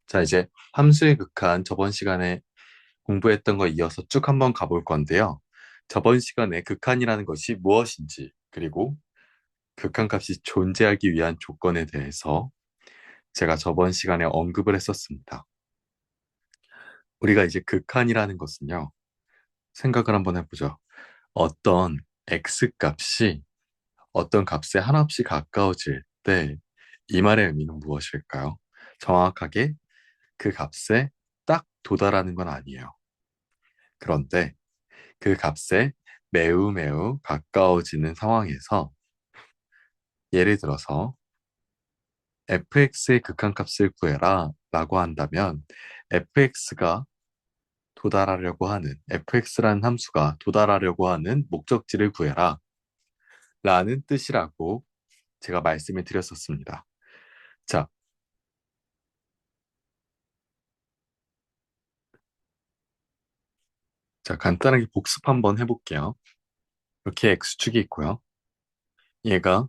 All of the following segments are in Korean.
자, 이제 함수의 극한 저번 시간에 공부했던 거 이어서 쭉 한번 가볼 건데요. 저번 시간에 극한이라는 것이 무엇인지, 그리고 극한값이 존재하기 위한 조건에 대해서 제가 저번 시간에 언급을 했었습니다. 우리가 이제 극한이라는 것은요, 생각을 한번 해보죠. 어떤 x값이 어떤 값에 한없이 가까워질 때 이 말의 의미는 무엇일까요? 정확하게 그 값에 딱 도달하는 건 아니에요. 그런데 그 값에 매우 매우 가까워지는 상황에서 예를 들어서 fx의 극한값을 구해라 라고 한다면 fx가 도달하려고 하는 fx라는 함수가 도달하려고 하는 목적지를 구해라 라는 뜻이라고 제가 말씀을 드렸었습니다. 자, 간단하게 복습 한번 해볼게요. 이렇게 x축이 있고요. 얘가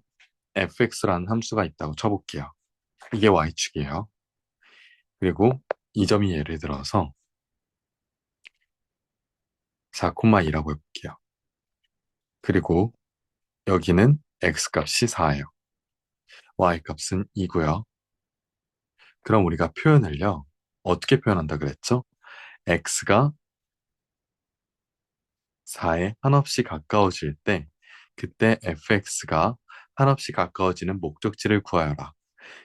fx라는 함수가 있다고 쳐볼게요. 이게 y축이에요. 그리고 이 점이 예를 들어서 4,2라고 해볼게요. 그리고 여기는 x값이 4예요. y값은 2고요. 그럼 우리가 표현을요. 어떻게 표현한다 그랬죠? x가 4에 한없이 가까워질 때 그때 fx가 한없이 가까워지는 목적지를 구하여라.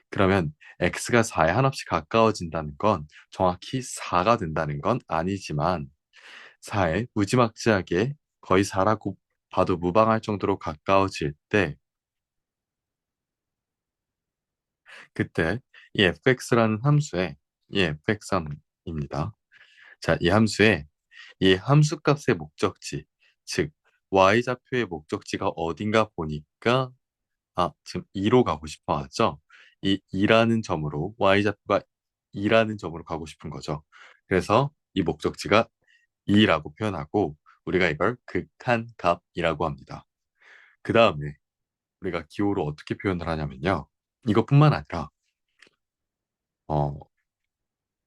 그러면 x가 4에 한없이 가까워진다는 건 정확히 4가 된다는 건 아니지만 4에 무지막지하게 거의 4라고 봐도 무방할 정도로 가까워질 때 그때 이 fx라는 함수에 이 fx입니다. 자, 이 함수에 이 함수값의 목적지, 즉 y좌표의 목적지가 어딘가 보니까 지금 2로 가고 싶어 하죠. 이 2라는 점으로 y좌표가 2라는 점으로 가고 싶은 거죠. 그래서 이 목적지가 2라고 표현하고 우리가 이걸 극한값이라고 합니다. 그 다음에 우리가 기호로 어떻게 표현을 하냐면요. 이것뿐만 아니라 어,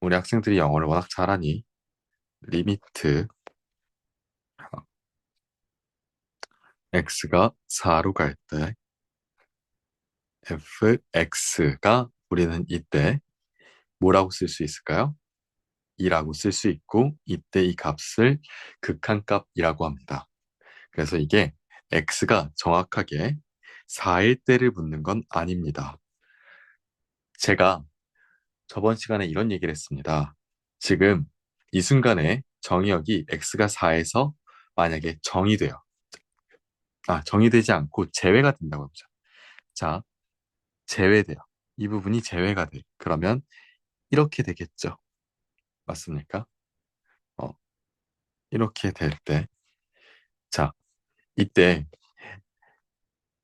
우리 학생들이 영어를 워낙 잘하니 리미트 x가 4로 갈 때 fx가 우리는 이때 뭐라고 쓸 수 있을까요? 2라고 쓸 수 있고 이때 이 값을 극한값이라고 합니다. 그래서 이게 x가 정확하게 4일 때를 묻는 건 아닙니다. 제가 저번 시간에 이런 얘기를 했습니다. 지금 이 순간에 정의역이 x가 4에서 만약에 정의돼요. 정의되지 않고 제외가 된다고 해보자. 자, 제외돼요. 이 부분이 제외가 돼. 그러면 이렇게 되겠죠. 맞습니까? 어, 이렇게 될 때. 자, 이때,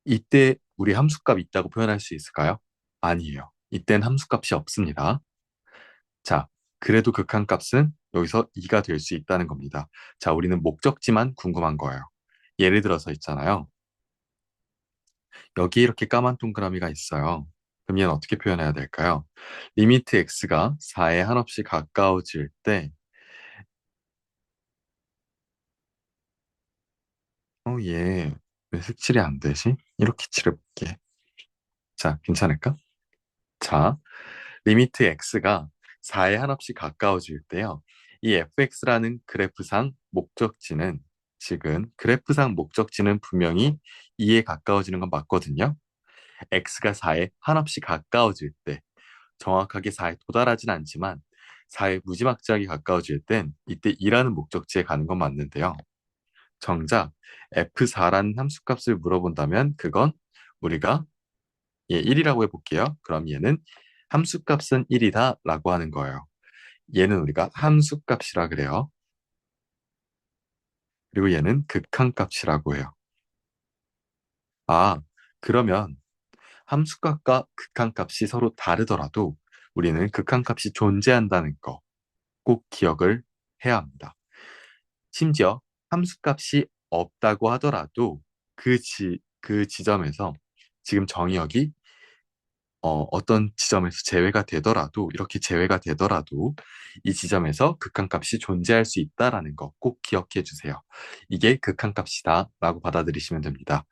이때 우리 함수값 있다고 표현할 수 있을까요? 아니에요. 이땐 함수값이 없습니다. 자, 그래도 극한값은 여기서 2가 될 수 있다는 겁니다. 자, 우리는 목적지만 궁금한 거예요. 예를 들어서 있잖아요. 여기 이렇게 까만 동그라미가 있어요. 그럼 얘는 어떻게 표현해야 될까요? 리미트 x가 4에 한없이 가까워질 때, 얘 왜 색칠이 안 되지? 이렇게 칠해볼게. 자, 괜찮을까? 자, 리미트 x가 4에 한없이 가까워질 때요. 이 fx라는 그래프상 목적지는 지금 그래프상 목적지는 분명히 2에 가까워지는 건 맞거든요. x가 4에 한없이 가까워질 때 정확하게 4에 도달하진 않지만 4에 무지막지하게 가까워질 땐 이때 2라는 목적지에 가는 건 맞는데요. 정작 f4라는 함수값을 물어본다면 그건 우리가 1이라고 해볼게요. 그럼 얘는 함수값은 1이다 라고 하는 거예요. 얘는 우리가 함수값이라 그래요. 그리고 얘는 극한값이라고 해요. 아, 그러면 함수값과 극한값이 서로 다르더라도 우리는 극한값이 존재한다는 거 꼭 기억을 해야 합니다. 심지어 함수값이 없다고 하더라도 그 지점에서 지금 정의역이 어떤 지점에서 제외가 되더라도, 이렇게 제외가 되더라도 이 지점에서 극한값이 존재할 수 있다라는 거 꼭 기억해 주세요. 이게 극한값이다라고 받아들이시면 됩니다.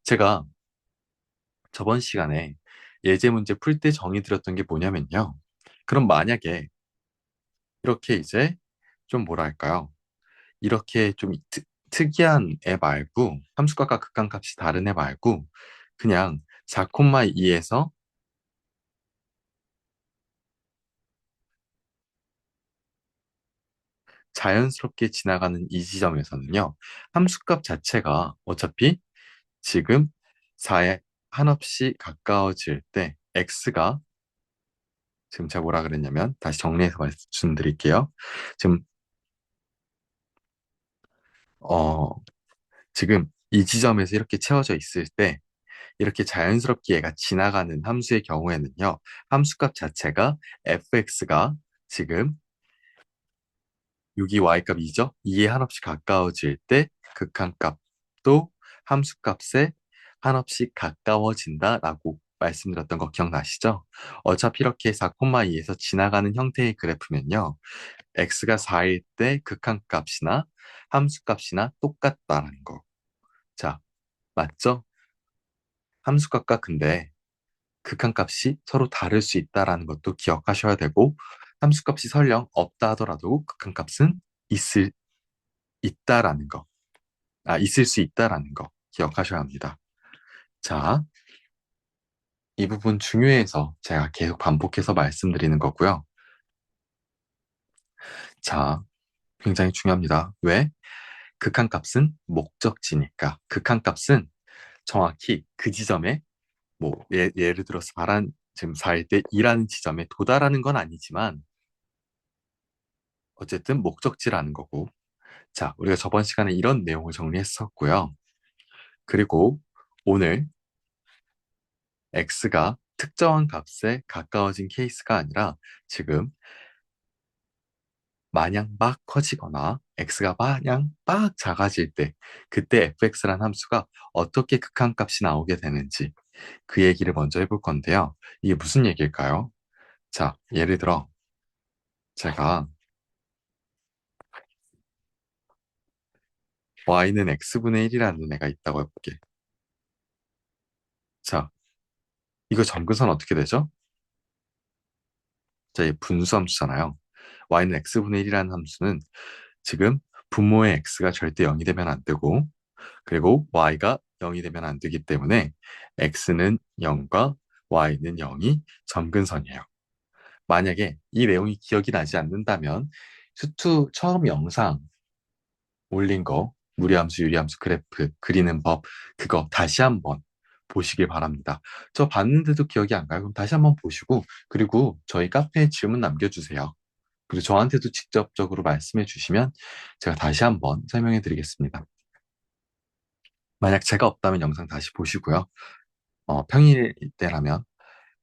제가 저번 시간에 예제 문제 풀 때 정의 드렸던 게 뭐냐면요. 그럼 만약에 이렇게 이제 좀 뭐랄까요? 이렇게 좀 특이한 애 말고, 함수값과 극한값이 다른 애 말고, 그냥 4,2에서 자연스럽게 지나가는 이 지점에서는요, 함수값 자체가 어차피 지금 4에 한없이 가까워질 때, x가, 지금 제가 뭐라 그랬냐면, 다시 정리해서 말씀드릴게요. 지금, 어, 지금 이 지점에서 이렇게 채워져 있을 때, 이렇게 자연스럽게 얘가 지나가는 함수의 경우에는요, 함수값 자체가 fx가 지금 6이 y값 2죠? 2에 한없이 가까워질 때 극한값도 함수값에 한없이 가까워진다라고 말씀드렸던 거 기억나시죠? 어차피 이렇게 4,2에서 지나가는 형태의 그래프면요, x가 4일 때 극한값이나 함수값이나 똑같다라는 거. 자, 맞죠? 함수값과 근데 극한값이 서로 다를 수 있다라는 것도 기억하셔야 되고, 함수값이 설령 없다 하더라도 극한값은 있을 있다라는 거, 있을 수 있다라는 거 기억하셔야 합니다. 자, 이 부분 중요해서 제가 계속 반복해서 말씀드리는 거고요. 자, 굉장히 중요합니다. 왜? 극한값은 목적지니까. 극한값은 정확히 그 지점에, 뭐 예를 들어서 지금 4일 때 2라는 지점에 도달하는 건 아니지만 어쨌든 목적지라는 거고. 자, 우리가 저번 시간에 이런 내용을 정리했었고요. 그리고 오늘 x가 특정한 값에 가까워진 케이스가 아니라 지금 마냥 막 커지거나 x가 마냥 막 작아질 때, 그때 fx란 함수가 어떻게 극한값이 나오게 되는지 그 얘기를 먼저 해볼 건데요. 이게 무슨 얘기일까요? 자, 예를 들어 제가 y는 x분의 1이라는 애가 있다고 해볼게. 자, 이거 점근선 어떻게 되죠? 자, 이 분수 함수잖아요. y는 x분의 1이라는 함수는 지금 분모의 x가 절대 0이 되면 안 되고, 그리고 y가 0이 되면 안 되기 때문에 x는 0과 y는 0이 점근선이에요. 만약에 이 내용이 기억이 나지 않는다면 수투 처음 영상 올린 거, 무리함수, 유리함수 그래프 그리는 법, 그거 다시 한번 보시길 바랍니다. 저 봤는데도 기억이 안 가요. 그럼 다시 한번 보시고, 그리고 저희 카페에 질문 남겨주세요. 그리고 저한테도 직접적으로 말씀해 주시면 제가 다시 한번 설명해 드리겠습니다. 만약 제가 없다면 영상 다시 보시고요. 평일 때라면,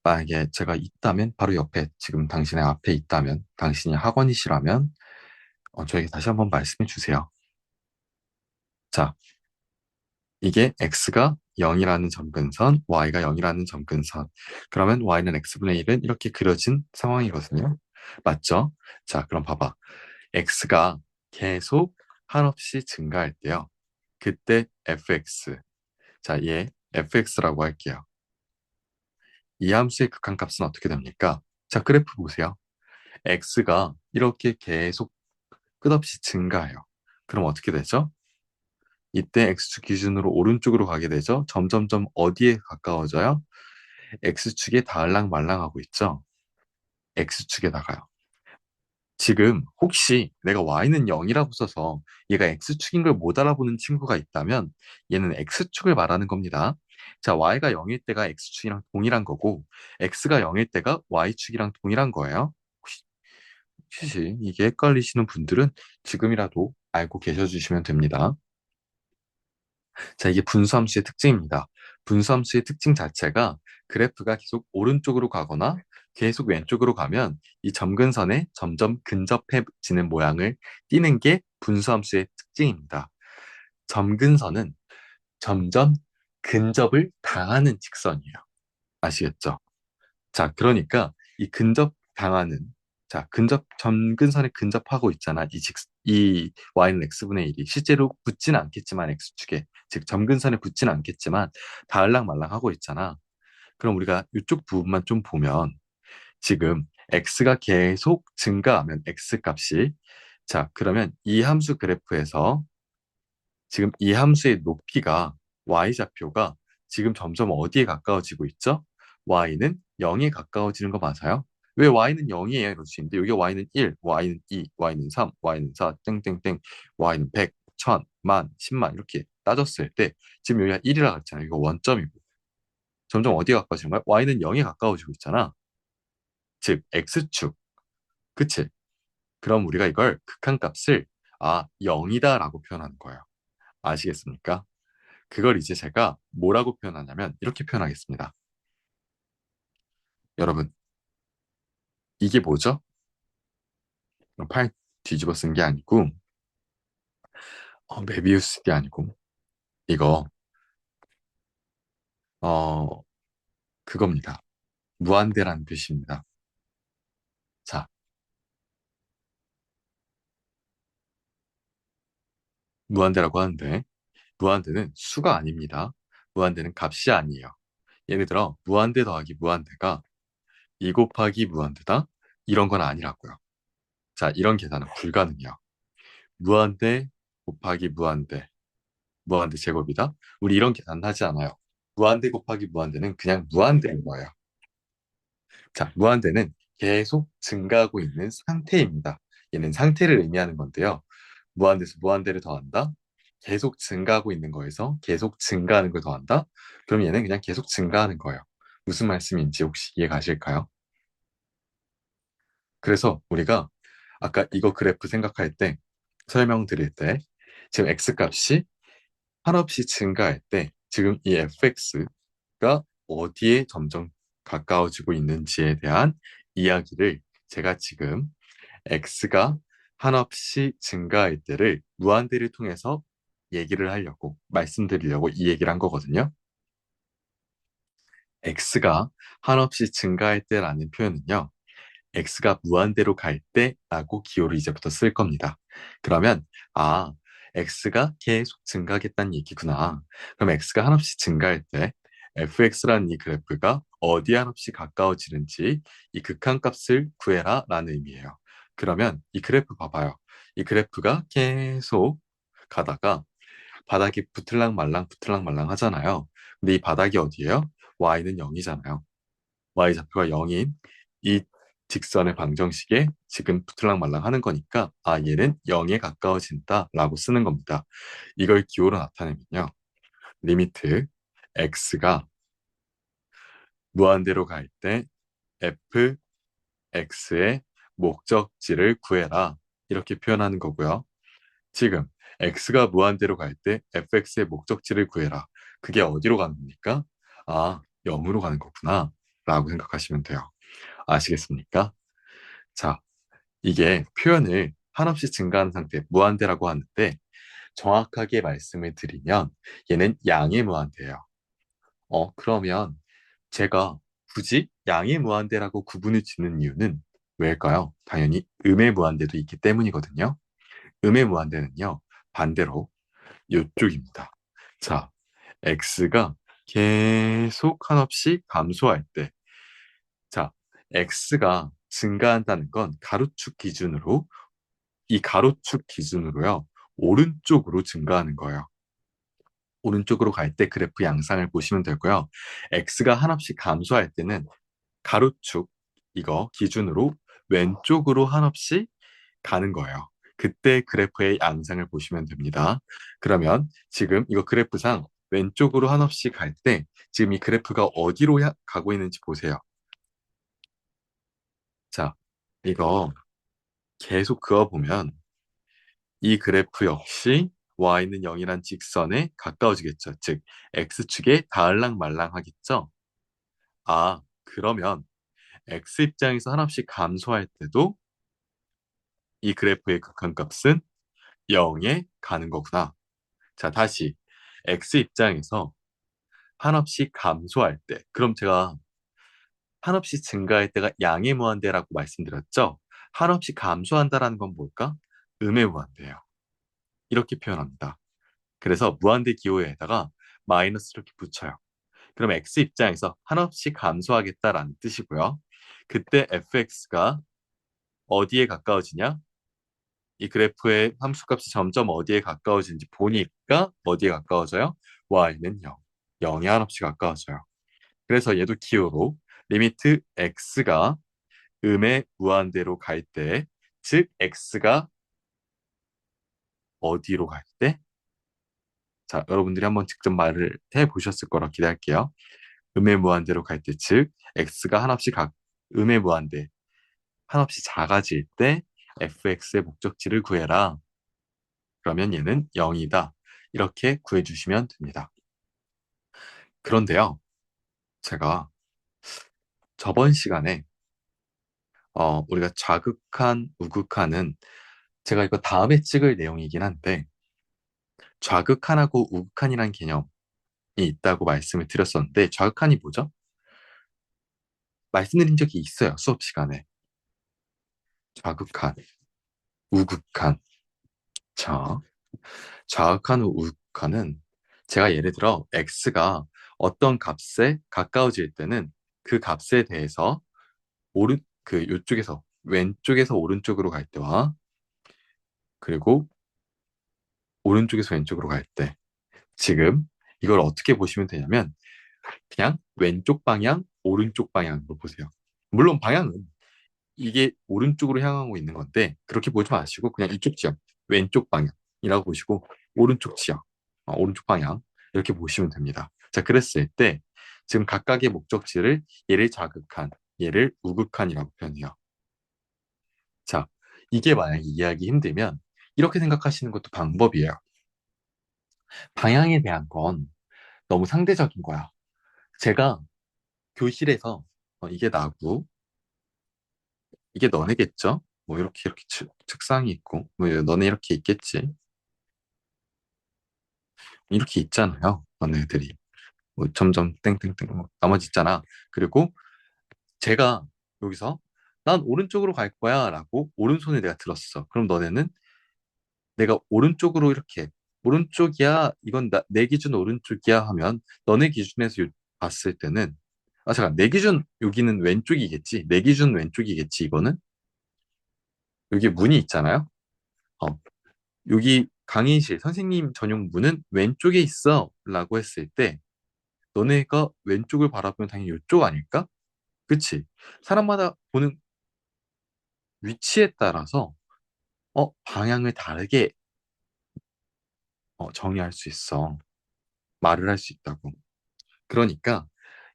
만약에 제가 있다면 바로 옆에, 지금 당신의 앞에 있다면, 당신이 학원이시라면 저에게 다시 한번 말씀해 주세요. 자, 이게 x가 0이라는 점근선, y가 0이라는 점근선. 그러면 y는 x분의 1은 이렇게 그려진 상황이거든요. 맞죠? 자, 그럼 봐봐. x가 계속 한없이 증가할 때요. 그때 fx. 자, 얘 fx라고 할게요. 이 함수의 극한값은 어떻게 됩니까? 자, 그래프 보세요. x가 이렇게 계속 끝없이 증가해요. 그럼 어떻게 되죠? 이때 x축 기준으로 오른쪽으로 가게 되죠. 점점점 어디에 가까워져요? x축에 닿을랑 말랑하고 있죠. x축에다가요. 지금 혹시 내가 y는 0이라고 써서 얘가 x축인 걸 못 알아보는 친구가 있다면 얘는 x축을 말하는 겁니다. 자, y가 0일 때가 x축이랑 동일한 거고 x가 0일 때가 y축이랑 동일한 거예요. 혹시 이게 헷갈리시는 분들은 지금이라도 알고 계셔 주시면 됩니다. 자, 이게 분수함수의 특징입니다. 분수함수의 특징 자체가 그래프가 계속 오른쪽으로 가거나 계속 왼쪽으로 가면 이 점근선에 점점 근접해지는 모양을 띠는 게 분수함수의 특징입니다. 점근선은 점점 근접을 당하는 직선이에요. 아시겠죠? 자, 그러니까 이 근접당하는, 자, 점근선에 근접하고 있잖아. 이 y는 x분의 1이 실제로 붙지는 않겠지만 x축에, 즉 점근선에 붙지는 않겠지만 닿을랑 말랑 하고 있잖아. 그럼 우리가 이쪽 부분만 좀 보면 지금 x가 계속 증가하면 x 값이, 자, 그러면 이 함수 그래프에서 지금 이 함수의 높이가, y좌표가 지금 점점 어디에 가까워지고 있죠? y는 0에 가까워지는 거 맞아요? 왜 y는 0이에요? 이럴 수 있는데 여기 y는 1, y는 2, y는 3, y는 4, 땡땡땡, y는 100, 1000, 만, 10만 이렇게 따졌을 때 지금 여기가 1이라 그랬잖아요. 이거 원점이고 점점 어디에 가까워지는 거야? y는 0에 가까워지고 있잖아. 즉 x축, 그치? 그럼 우리가 이걸 극한값을 0이다라고 표현하는 거예요. 아시겠습니까? 그걸 이제 제가 뭐라고 표현하냐면 이렇게 표현하겠습니다. 여러분, 이게 뭐죠? 팔 뒤집어 쓴 게 아니고, 메비우스게 아니고, 이거, 어, 그겁니다. 무한대라는 뜻입니다. 자, 무한대라고 하는데, 무한대는 수가 아닙니다. 무한대는 값이 아니에요. 예를 들어, 무한대 더하기 무한대가 2 곱하기 무한대다? 이런 건 아니라고요. 자, 이런 계산은 불가능해요. 무한대 곱하기 무한대, 무한대 제곱이다? 우리 이런 계산 하지 않아요. 무한대 곱하기 무한대는 그냥 무한대인 거예요. 자, 무한대는 계속 증가하고 있는 상태입니다. 얘는 상태를 의미하는 건데요. 무한대에서 무한대를 더한다? 계속 증가하고 있는 거에서 계속 증가하는 걸 더한다? 그럼 얘는 그냥 계속 증가하는 거예요. 무슨 말씀인지 혹시 이해 가실까요? 그래서 우리가 아까 이거 그래프 생각할 때, 설명드릴 때, 지금 x값이 한없이 증가할 때 지금 이 fx가 어디에 점점 가까워지고 있는지에 대한 이야기를 제가 지금 x가 한없이 증가할 때를 무한대를 통해서 얘기를 하려고 말씀드리려고 이 얘기를 한 거거든요. x가 한없이 증가할 때라는 표현은요. x가 무한대로 갈 때라고 기호를 이제부터 쓸 겁니다. 그러면 x가 계속 증가하겠다는 얘기구나. 그럼 x가 한없이 증가할 때 fx라는 이 그래프가 어디 한없이 가까워지는지 이 극한값을 구해라 라는 의미예요. 그러면 이 그래프 봐봐요. 이 그래프가 계속 가다가 바닥이 붙을랑 말랑 하잖아요. 근데 이 바닥이 어디예요? y는 0이잖아요. y좌표가 0인 이 직선의 방정식에 지금 붙을랑 말랑 하는 거니까 얘는 0에 가까워진다라고 쓰는 겁니다. 이걸 기호로 나타내면요. 리미트 x가 무한대로 갈 때 fx의 목적지를 구해라 이렇게 표현하는 거고요. 지금 x가 무한대로 갈 때 fx의 목적지를 구해라. 그게 어디로 가는 겁니까? 0으로 가는 거구나 라고 생각하시면 돼요. 아시겠습니까? 자, 이게 표현을 한없이 증가하는 상태, 무한대라고 하는데 정확하게 말씀을 드리면 얘는 양의 무한대예요. 그러면 제가 굳이 양의 무한대라고 구분을 짓는 이유는 왜일까요? 당연히 음의 무한대도 있기 때문이거든요. 음의 무한대는요, 반대로 이쪽입니다. 자, x가 계속 한없이 감소할 때, 자, x가 증가한다는 건 가로축 기준으로 이 가로축 기준으로요, 오른쪽으로 증가하는 거예요. 오른쪽으로 갈 때 그래프 양상을 보시면 되고요. x가 한없이 감소할 때는 가로축 이거 기준으로 왼쪽으로 한없이 가는 거예요. 그때 그래프의 양상을 보시면 됩니다. 그러면 지금 이거 그래프상 왼쪽으로 한없이 갈 때 지금 이 그래프가 어디로 가고 있는지 보세요. 자, 이거 계속 그어보면 이 그래프 역시 y는 0이란 직선에 가까워지겠죠. 즉, x축에 닿을랑 말랑 하겠죠. 그러면 x 입장에서 한없이 감소할 때도 이 그래프의 극한값은 0에 가는 거구나. 자, 다시 x 입장에서 한없이 감소할 때, 그럼 제가 한없이 증가할 때가 양의 무한대라고 말씀드렸죠? 한없이 감소한다라는 건 뭘까? 음의 무한대예요. 이렇게 표현합니다. 그래서 무한대 기호에다가 마이너스 이렇게 붙여요. 그럼 x 입장에서 한없이 감소하겠다라는 뜻이고요. 그때 fx가 어디에 가까워지냐? 이 그래프의 함수값이 점점 어디에 가까워지는지 보니까 어디에 가까워져요? y는 0. 0에 한없이 가까워져요. 그래서 얘도 기호로 리미트 x가 음의 무한대로 갈 때, 즉 x가 어디로 갈 때? 자, 여러분들이 한번 직접 말을 해 보셨을 거라 기대할게요. 음의 무한대로 갈 때, 즉 x가 한없이 음의 무한대 한없이 작아질 때 fx의 목적지를 구해라. 그러면 얘는 0이다. 이렇게 구해주시면 됩니다. 그런데요, 제가 저번 시간에 우리가 좌극한, 우극한은 제가 이거 다음에 찍을 내용이긴 한데 좌극한하고 우극한이라는 개념이 있다고 말씀을 드렸었는데 좌극한이 뭐죠? 말씀드린 적이 있어요, 수업 시간에. 좌극한, 우극한. 자, 좌극한, 우극한은 제가 예를 들어 x가 어떤 값에 가까워질 때는 그 값에 대해서 요쪽에서 왼쪽에서 오른쪽으로 갈 때와 그리고 오른쪽에서 왼쪽으로 갈 때 지금 이걸 어떻게 보시면 되냐면 그냥 왼쪽 방향, 오른쪽 방향으로 보세요. 물론 방향은 이게 오른쪽으로 향하고 있는 건데 그렇게 보지 마시고 그냥 이쪽 지역, 왼쪽 방향이라고 보시고 오른쪽 지역, 오른쪽 방향 이렇게 보시면 됩니다. 자, 그랬을 때 지금 각각의 목적지를 얘를 자극한, 얘를 우극한이라고 표현해요. 자, 이게 만약에 이해하기 힘들면 이렇게 생각하시는 것도 방법이에요. 방향에 대한 건 너무 상대적인 거야. 제가 교실에서 이게 나고 이게 너네겠죠? 뭐 이렇게 책상이 있고 뭐 너네 이렇게 있겠지. 이렇게 있잖아요. 너네들이 뭐 점점 땡땡땡 뭐 나머지 있잖아. 그리고 제가 여기서 난 오른쪽으로 갈 거야 라고 오른손에 내가 들었어. 그럼 너네는 내가 오른쪽으로 이렇게 오른쪽이야 이건 내 기준 오른쪽이야 하면 너네 기준에서 봤을 때는 잠깐 내 기준 여기는 왼쪽이겠지 내 기준 왼쪽이겠지 이거는 여기 문이 있잖아요. 어, 여기 강의실 선생님 전용 문은 왼쪽에 있어 라고 했을 때 너네가 왼쪽을 바라보면 당연히 이쪽 아닐까? 그치? 사람마다 보는 위치에 따라서 방향을 다르게 정의할 수 있어. 말을 할 수 있다고. 그러니까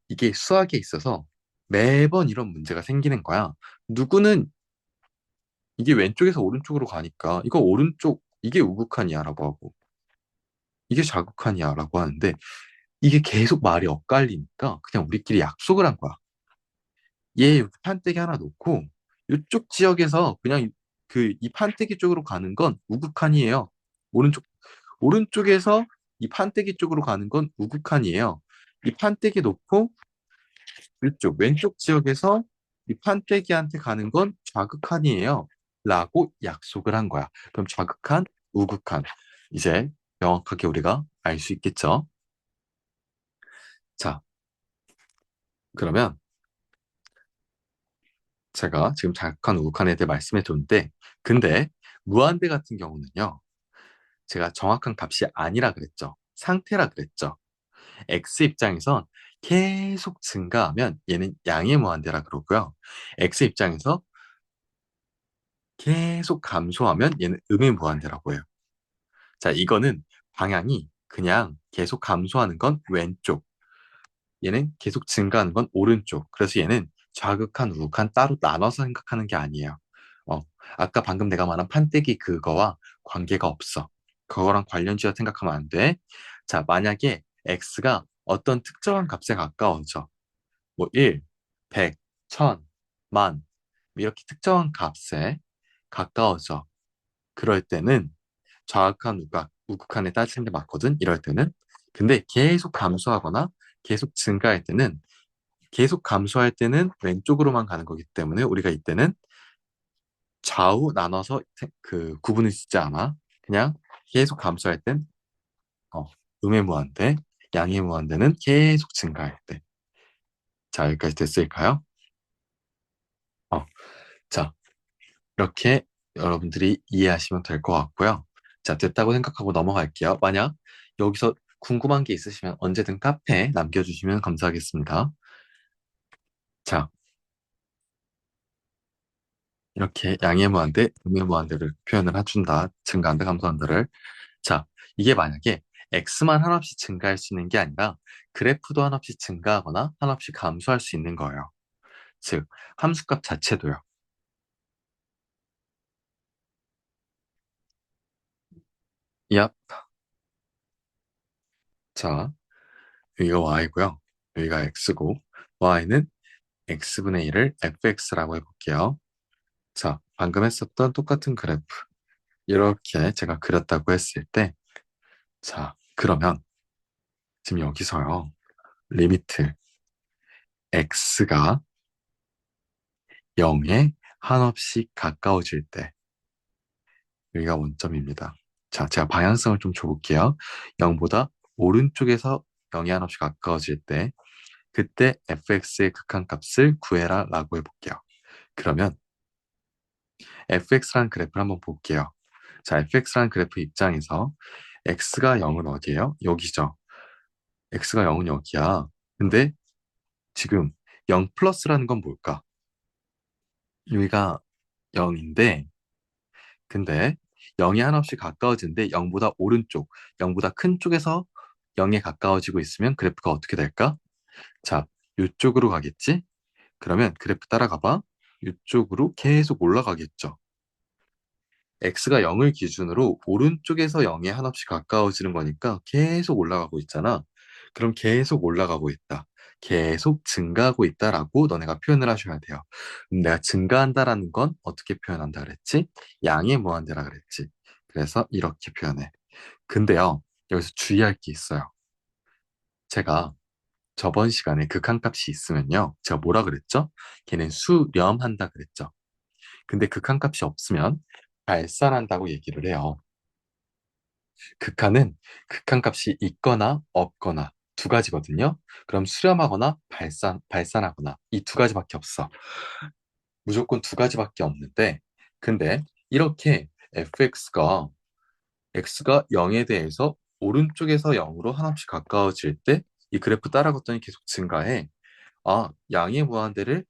이게 수학에 있어서 매번 이런 문제가 생기는 거야. 누구는 이게 왼쪽에서 오른쪽으로 가니까 이거 오른쪽, 이게 우극한이야 라고 하고 이게 좌극한이야 라고 하는데 이게 계속 말이 엇갈리니까 그냥 우리끼리 약속을 한 거야. 얘 여기 판때기 하나 놓고 이쪽 지역에서 그냥 이 판때기 쪽으로 가는 건 우극한이에요. 오른쪽, 오른쪽에서 이 판때기 쪽으로 가는 건 우극한이에요. 이 판때기 놓고 이쪽 왼쪽 지역에서 이 판때기한테 가는 건 좌극한이에요. 라고 약속을 한 거야. 그럼 좌극한, 우극한. 이제 명확하게 우리가 알 수 있겠죠? 자, 그러면 제가 지금 좌극한, 우극한에 대해 말씀해 줬는데, 근데 무한대 같은 경우는요, 제가 정확한 값이 아니라 그랬죠. 상태라 그랬죠. x 입장에선 계속 증가하면 얘는 양의 무한대라 그러고요. x 입장에서 계속 감소하면 얘는 음의 무한대라고 해요. 자, 이거는 방향이 그냥 계속 감소하는 건 왼쪽, 얘는 계속 증가하는 건 오른쪽. 그래서 얘는 좌극한, 우극한 따로 나눠서 생각하는 게 아니에요. 어, 아까 방금 내가 말한 판때기 그거와 관계가 없어. 그거랑 관련지어 생각하면 안 돼. 자, 만약에 x가 어떤 특정한 값에 가까워져. 뭐 1, 100, 1000, 만 이렇게 특정한 값에 가까워져. 그럴 때는 좌극한, 우극한에 따지는 게 맞거든. 이럴 때는. 근데 계속 감소하거나 계속 증가할 때는 계속 감소할 때는 왼쪽으로만 가는 거기 때문에 우리가 이때는 좌우 나눠서 그 구분을 짓지 않아. 그냥 계속 감소할 땐 어, 음의 무한대, 양의 무한대는 계속 증가할 때. 자, 여기까지 됐을까요? 어, 자, 이렇게 여러분들이 이해하시면 될 것 같고요. 자, 됐다고 생각하고 넘어갈게요. 만약 여기서 궁금한 게 있으시면 언제든 카페에 남겨주시면 감사하겠습니다. 자, 이렇게 양의 무한대, 음의 무한대를 표현을 해준다. 증가한다, 감소한다를. 자, 이게 만약에 x만 한없이 증가할 수 있는 게 아니라 그래프도 한없이 증가하거나 한없이 감소할 수 있는 거예요. 즉, 함수값 자체도요. 야, 자, 여기가 y고요. 여기가 x고, y는 x분의 1을 fx라고 해볼게요. 자, 방금 했었던 똑같은 그래프. 이렇게 제가 그렸다고 했을 때, 자, 그러면 지금 여기서요. 리미트 x가 0에 한없이 가까워질 때, 여기가 원점입니다. 자, 제가 방향성을 좀 줘볼게요. 0보다 오른쪽에서 0이 한없이 가까워질 때, 그때 fx의 극한값을 구해라 라고 해볼게요. 그러면 fx라는 그래프를 한번 볼게요. 자, fx라는 그래프 입장에서 x가 0은 어디예요? 여기죠. x가 0은 여기야. 근데 지금 0 플러스라는 건 뭘까? 여기가 0인데, 근데 0이 한없이 가까워지는데 0보다 오른쪽, 0보다 큰 쪽에서 0에 가까워지고 있으면 그래프가 어떻게 될까? 자, 이쪽으로 가겠지? 그러면 그래프 따라가 봐. 이쪽으로 계속 올라가겠죠. x가 0을 기준으로 오른쪽에서 0에 한없이 가까워지는 거니까 계속 올라가고 있잖아. 그럼 계속 올라가고 있다. 계속 증가하고 있다라고 너네가 표현을 하셔야 돼요. 내가 증가한다라는 건 어떻게 표현한다 그랬지? 양의 무한대라 그랬지. 그래서 이렇게 표현해. 근데요, 여기서 주의할 게 있어요. 제가 저번 시간에 극한값이 있으면요. 제가 뭐라 그랬죠? 걔는 수렴한다 그랬죠. 근데 극한값이 없으면 발산한다고 얘기를 해요. 극한은 극한값이 있거나 없거나 두 가지거든요. 그럼 수렴하거나 발산하거나 이 두 가지밖에 없어. 무조건 두 가지밖에 없는데, 근데 이렇게 x가 0에 대해서 오른쪽에서 0으로 한없이 가까워질 때 이 그래프 따라갔더니 계속 증가해. 아, 양의 무한대를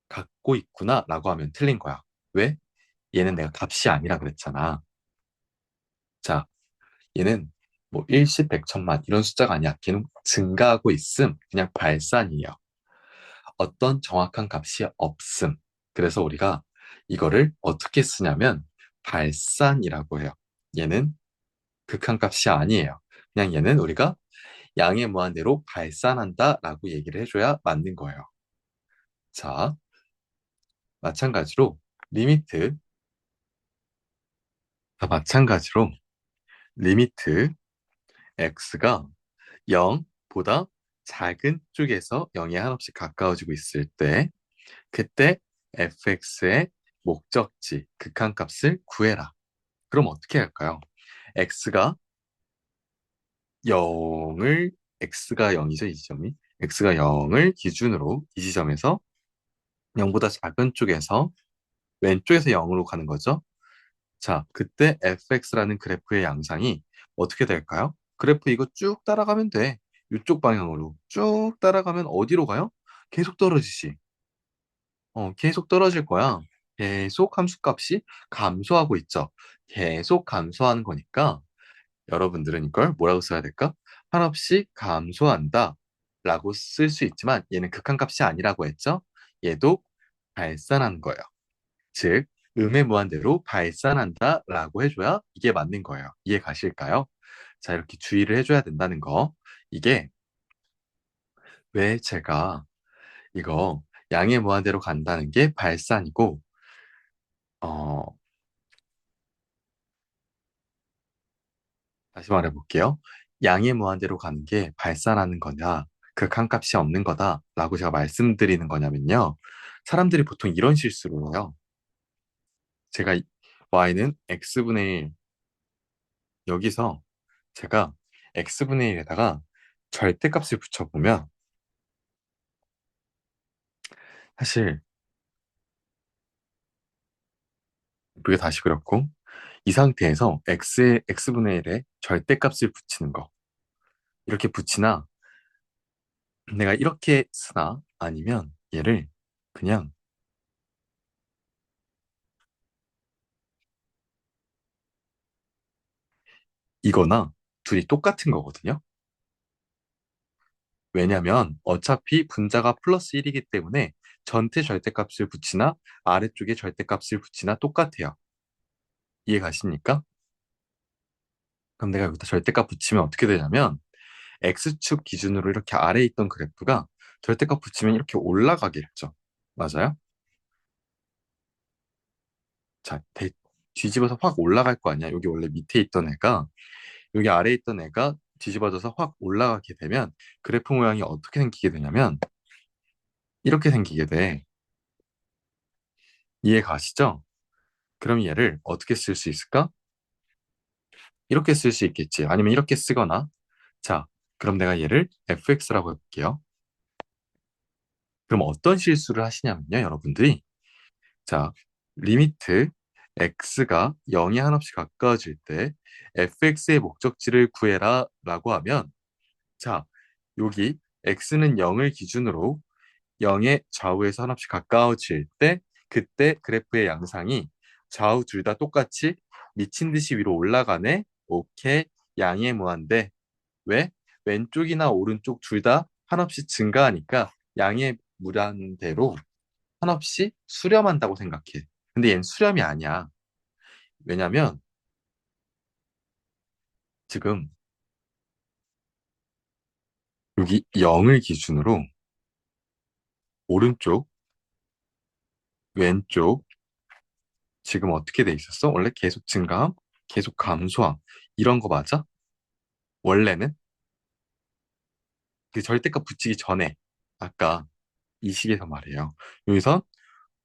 갖고 있구나라고 하면 틀린 거야. 왜? 얘는 내가 값이 아니라 그랬잖아. 자, 얘는 뭐 일십, 백천만 이런 숫자가 아니야. 걔는 증가하고 있음. 그냥 발산이에요. 어떤 정확한 값이 없음. 그래서 우리가 이거를 어떻게 쓰냐면 발산이라고 해요. 얘는 극한값이 아니에요. 그냥 얘는 우리가 양의 무한대로 발산한다라고 얘기를 해줘야 맞는 거예요. 자, 마찬가지로 리미트, 마찬가지로 리미트 x가 0보다 작은 쪽에서 0에 한없이 가까워지고 있을 때 그때 fx의 목적지, 극한값을 구해라. 그럼 어떻게 할까요? x가 0을 x가 0이죠, 이 지점이. x가 0을 기준으로 이 지점에서 0보다 작은 쪽에서 왼쪽에서 0으로 가는 거죠. 자, 그때 fx라는 그래프의 양상이 어떻게 될까요? 그래프 이거 쭉 따라가면 돼. 이쪽 방향으로 쭉 따라가면 어디로 가요? 계속 떨어지지. 계속 떨어질 거야. 계속 함수값이 감소하고 있죠. 계속 감소하는 거니까 여러분들은 이걸 뭐라고 써야 될까? 한없이 감소한다 라고 쓸 수 있지만 얘는 극한값이 아니라고 했죠. 얘도 발산하는 거예요. 즉, 음의 무한대로 발산한다 라고 해줘야 이게 맞는 거예요. 이해 가실까요? 자, 이렇게 주의를 해줘야 된다는 거. 이게 왜 제가 이거 양의 무한대로 간다는 게 발산이고, 어, 다시 말해볼게요. 양의 무한대로 가는 게 발산하는 거냐. 극한값이 없는 거다라고 제가 말씀드리는 거냐면요. 사람들이 보통 이런 실수를 해요. 제가 y는 x분의 1, 여기서 제가 x분의 1에다가 절대값을 붙여보면 사실 그게 다시 그렇고 이 상태에서 x분의 1에 절대값을 붙이는 거 이렇게 붙이나 내가 이렇게 쓰나 아니면 얘를 그냥 이거나 둘이 똑같은 거거든요. 왜냐면 어차피 분자가 플러스 1이기 때문에 전체 절대값을 붙이나 아래쪽에 절대값을 붙이나 똑같아요. 이해 가십니까? 그럼 내가 여기다 절대값 붙이면 어떻게 되냐면 x축 기준으로 이렇게 아래에 있던 그래프가 절대값 붙이면 이렇게 올라가겠죠. 맞아요? 자, 뒤집어서 확 올라갈 거 아니야. 여기 원래 밑에 있던 애가 여기 아래에 있던 애가 뒤집어져서 확 올라가게 되면 그래프 모양이 어떻게 생기게 되냐면 이렇게 생기게 돼. 이해 가시죠? 그럼 얘를 어떻게 쓸 수 있을까? 이렇게 쓸 수 있겠지. 아니면 이렇게 쓰거나. 자, 그럼 내가 얘를 fx라고 해볼게요. 그럼 어떤 실수를 하시냐면요, 여러분들이. 자, 리미트 x가 0이 한없이 가까워질 때 fx의 목적지를 구해라 라고 하면 자, 여기 x는 0을 기준으로 0의 좌우에서 한없이 가까워질 때 그때 그래프의 양상이 좌우 둘 다 똑같이 미친 듯이 위로 올라가네. 오케이. 양의 무한대. 왜? 왼쪽이나 오른쪽 둘 다 한없이 증가하니까 양의 무한대로 한없이 수렴한다고 생각해. 근데 얘는 수렴이 아니야. 왜냐면 지금 여기 0을 기준으로 오른쪽, 왼쪽 지금 어떻게 돼 있었어? 원래 계속 증가함, 계속 감소함 이런 거 맞아? 원래는 그 절대값 붙이기 전에 아까 이 식에서 말이에요. 여기서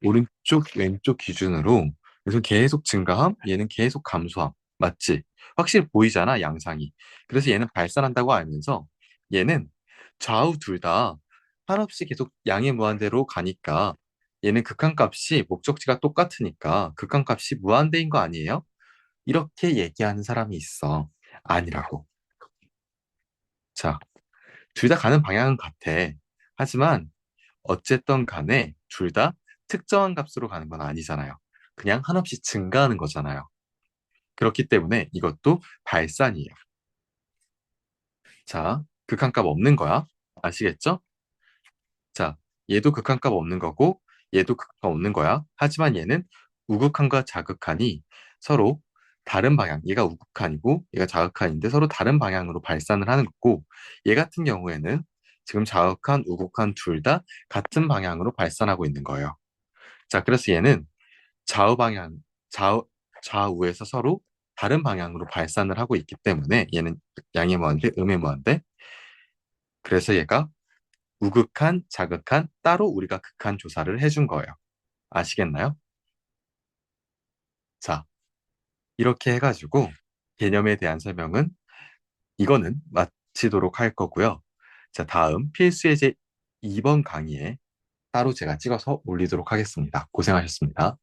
오른쪽, 왼쪽 기준으로 그래서 계속 증가함, 얘는 계속 감소함. 맞지? 확실히 보이잖아, 양상이. 그래서 얘는 발산한다고 알면서 얘는 좌우 둘 다 한없이 계속 양의 무한대로 가니까 얘는 극한값이 목적지가 똑같으니까 극한값이 무한대인 거 아니에요? 이렇게 얘기하는 사람이 있어. 아니라고. 자, 둘 다 가는 방향은 같아. 하지만 어쨌든 간에 둘 다 특정한 값으로 가는 건 아니잖아요. 그냥 한없이 증가하는 거잖아요. 그렇기 때문에 이것도 발산이에요. 자, 극한값 없는 거야. 아시겠죠? 자, 얘도 극한값 없는 거고 얘도 극한값 없는 거야. 하지만 얘는 우극한과 자극한이 서로 다른 방향, 얘가 우극한이고 얘가 자극한인데 서로 다른 방향으로 발산을 하는 거고 얘 같은 경우에는 지금 자극한, 우극한 둘 다 같은 방향으로 발산하고 있는 거예요. 자, 그래서 얘는 좌우 방향, 좌우, 좌우에서 서로 다른 방향으로 발산을 하고 있기 때문에 얘는 양의 무한대, 음의 무한대. 그래서 얘가 우극한, 자극한 따로 우리가 극한 조사를 해준 거예요. 아시겠나요? 자, 이렇게 해가지고 개념에 대한 설명은 이거는 마치도록 할 거고요. 자, 다음 필수 예제 2번 강의에 따로 제가 찍어서 올리도록 하겠습니다. 고생하셨습니다.